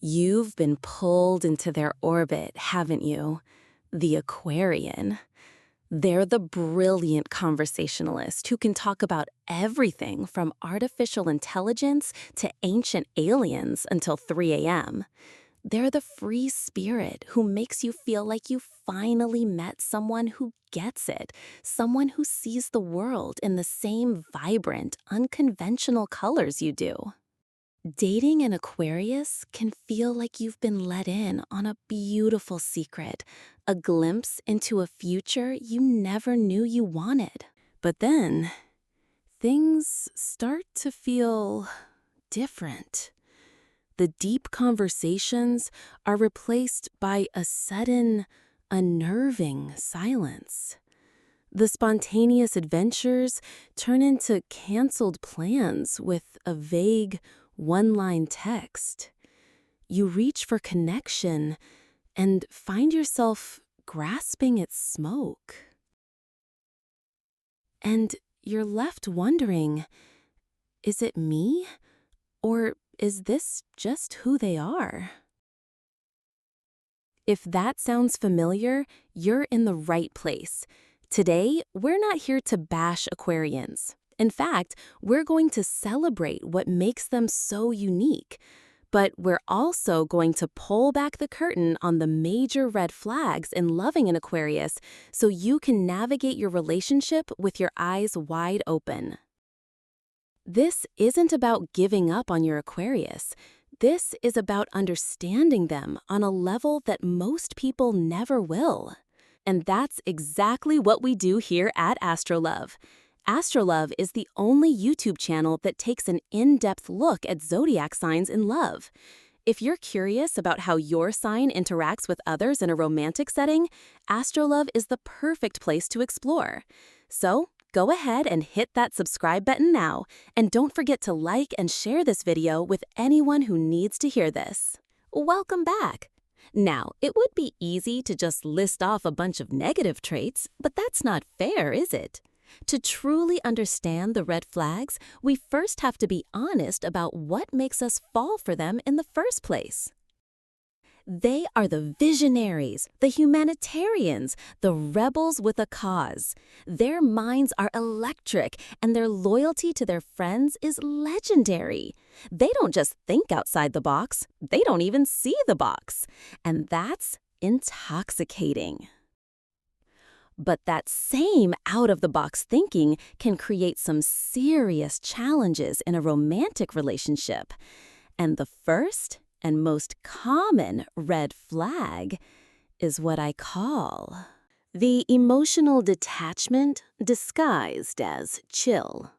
You've been pulled into their orbit, haven't you? The Aquarian. They're the brilliant conversationalist who can talk about everything from artificial intelligence to ancient aliens until 3 a.m. They're the free spirit who makes you feel like you finally met someone who gets it, someone who sees the world in the same vibrant, unconventional colors you do. Dating an Aquarius can feel like you've been let in on a beautiful secret, a glimpse into a future you never knew you wanted. But then, things start to feel different. The deep conversations are replaced by a sudden, unnerving silence. The spontaneous adventures turn into canceled plans with a vague, one-line text. You reach for connection and find yourself grasping at smoke. And you're left wondering, is it me? Or is this just who they are? If that sounds familiar, you're in the right place. Today, we're not here to bash Aquarians. In fact, we're going to celebrate what makes them so unique. But we're also going to pull back the curtain on the major red flags in loving an Aquarius so you can navigate your relationship with your eyes wide open. This isn't about giving up on your Aquarius. This is about understanding them on a level that most people never will. And that's exactly what we do here at AstroLove. AstroLove is the only YouTube channel that takes an in-depth look at zodiac signs in love. If you're curious about how your sign interacts with others in a romantic setting, AstroLove is the perfect place to explore. So, go ahead and hit that subscribe button now, and don't forget to like and share this video with anyone who needs to hear this. Welcome back! Now, it would be easy to just list off a bunch of negative traits, but that's not fair, is it? To truly understand the red flags, we first have to be honest about what makes us fall for them in the first place. They are the visionaries, the humanitarians, the rebels with a cause. Their minds are electric, and their loyalty to their friends is legendary. They don't just think outside the box, they don't even see the box. And that's intoxicating. But that same out-of-the-box thinking can create some serious challenges in a romantic relationship. And the first and most common red flag is what I call the emotional detachment disguised as chill.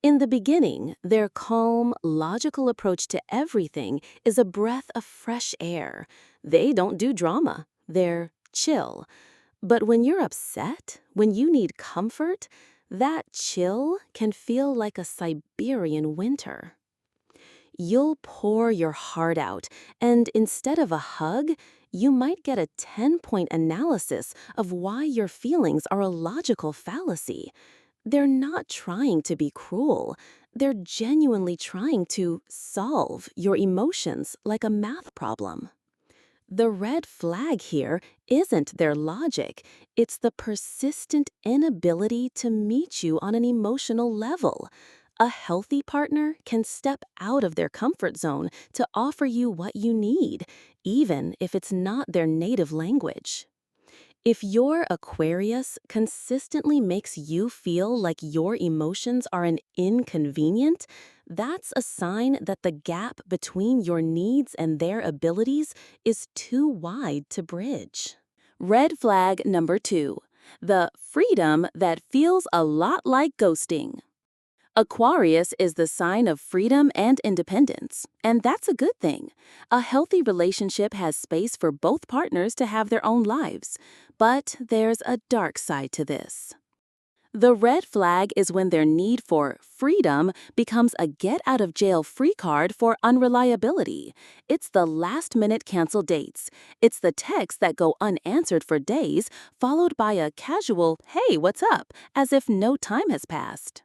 In the beginning, their calm, logical approach to everything is a breath of fresh air. They don't do drama. They're chill. But when you're upset, when you need comfort, that chill can feel like a Siberian winter. You'll pour your heart out, and instead of a hug, you might get a 10-point analysis of why your feelings are a logical fallacy. They're not trying to be cruel. They're genuinely trying to solve your emotions like a math problem. The red flag here isn't their logic, it's the persistent inability to meet you on an emotional level. A healthy partner can step out of their comfort zone to offer you what you need, even if it's not their native language. If your Aquarius consistently makes you feel like your emotions are an inconvenient, that's a sign that the gap between your needs and their abilities is too wide to bridge. Red flag number 2, the freedom that feels a lot like ghosting. Aquarius is the sign of freedom and independence, and that's a good thing. A healthy relationship has space for both partners to have their own lives, but there's a dark side to this. The red flag is when their need for freedom becomes a get-out-of-jail-free card for unreliability. It's the last-minute cancel dates. It's the texts that go unanswered for days, followed by a casual, "Hey, what's up?" as if no time has passed.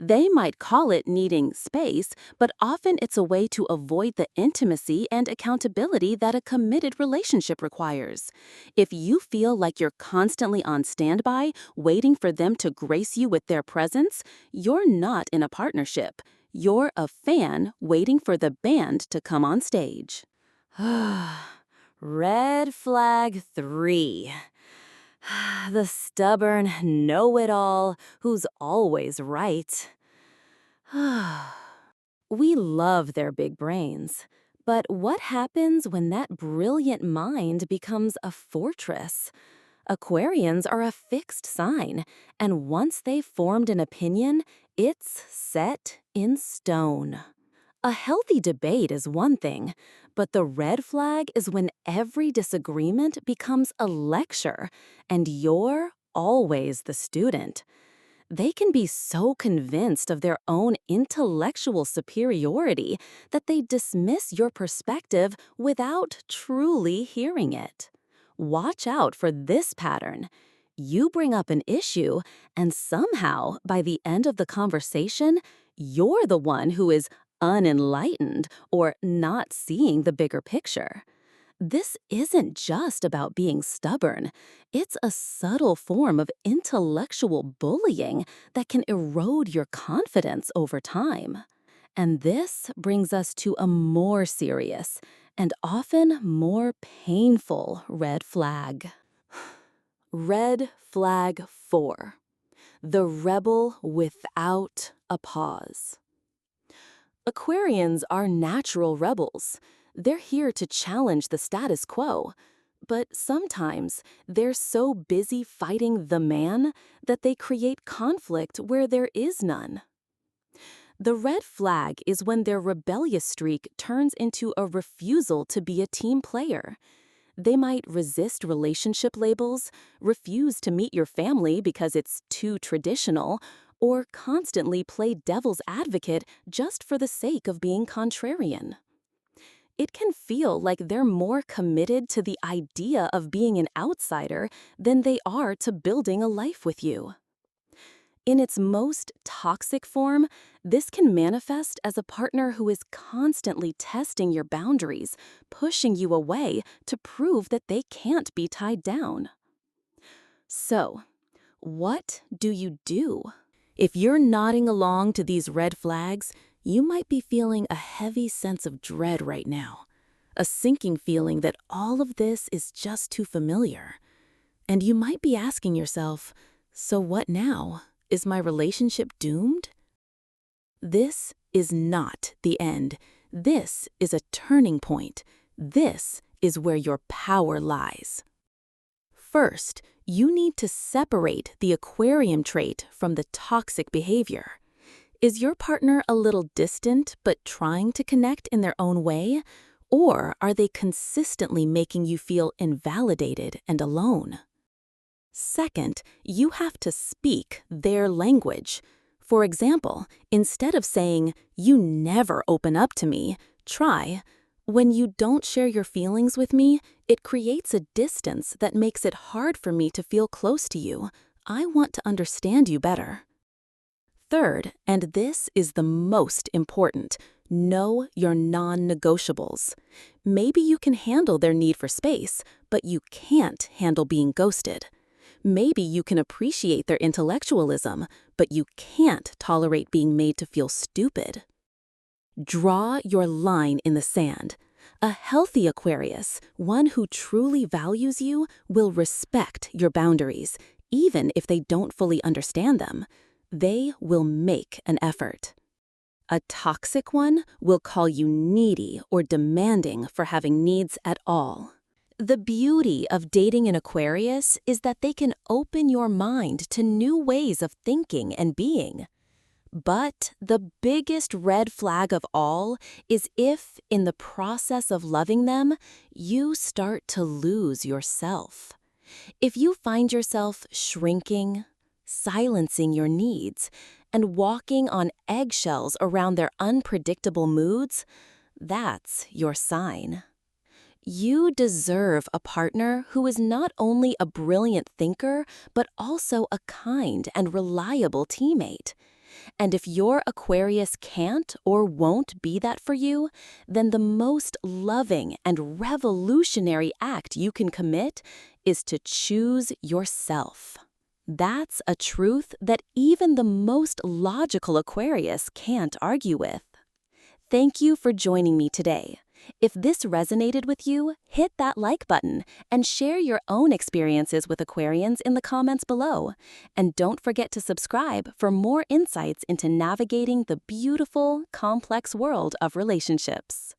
They might call it needing space, but often it's a way to avoid the intimacy and accountability that a committed relationship requires. If you feel like you're constantly on standby, waiting for them to grace you with their presence, you're not in a partnership. You're a fan waiting for the band to come on stage. Red flag 3. The stubborn know-it-all who's always right. We love their big brains. But what happens when that brilliant mind becomes a fortress? Aquarians are a fixed sign, and once they've formed an opinion, it's set in stone. A healthy debate is one thing, but the red flag is when every disagreement becomes a lecture, and you're always the student. They can be so convinced of their own intellectual superiority that they dismiss your perspective without truly hearing it. Watch out for this pattern. You bring up an issue, and somehow, by the end of the conversation, you're the one who is unenlightened or not seeing the bigger picture. This isn't just about being stubborn. It's a subtle form of intellectual bullying that can erode your confidence over time. And this brings us to a more serious and often more painful red flag. Red flag 4. The rebel without a pause. Aquarians are natural rebels. They're here to challenge the status quo. But sometimes they're so busy fighting the man that they create conflict where there is none. The red flag is when their rebellious streak turns into a refusal to be a team player. They might resist relationship labels, refuse to meet your family because it's too traditional, or constantly play devil's advocate just for the sake of being contrarian. It can feel like they're more committed to the idea of being an outsider than they are to building a life with you. In its most toxic form, this can manifest as a partner who is constantly testing your boundaries, pushing you away to prove that they can't be tied down. So, what do you do? If you're nodding along to these red flags, you might be feeling a heavy sense of dread right now, a sinking feeling that all of this is just too familiar. And you might be asking yourself, so what now? Is my relationship doomed? This is not the end. This is a turning point. This is where your power lies. First, you need to separate the Aquarium trait from the toxic behavior. Is your partner a little distant but trying to connect in their own way? Or are they consistently making you feel invalidated and alone? Second, you have to speak their language. For example, instead of saying, "You never open up to me," try, "When you don't share your feelings with me, it creates a distance that makes it hard for me to feel close to you. I want to understand you better." Third, and this is the most important, know your non-negotiables. Maybe you can handle their need for space, but you can't handle being ghosted. Maybe you can appreciate their intellectualism, but you can't tolerate being made to feel stupid. Draw your line in the sand. A healthy Aquarius, one who truly values you, will respect your boundaries, even if they don't fully understand them. They will make an effort. A toxic one will call you needy or demanding for having needs at all. The beauty of dating an Aquarius is that they can open your mind to new ways of thinking and being. But the biggest red flag of all is if, in the process of loving them, you start to lose yourself. If you find yourself shrinking, silencing your needs, and walking on eggshells around their unpredictable moods, that's your sign. You deserve a partner who is not only a brilliant thinker, but also a kind and reliable teammate. And if your Aquarius can't or won't be that for you, then the most loving and revolutionary act you can commit is to choose yourself. That's a truth that even the most logical Aquarius can't argue with. Thank you for joining me today. If this resonated with you, hit that like button and share your own experiences with Aquarians in the comments below. And don't forget to subscribe for more insights into navigating the beautiful, complex world of relationships.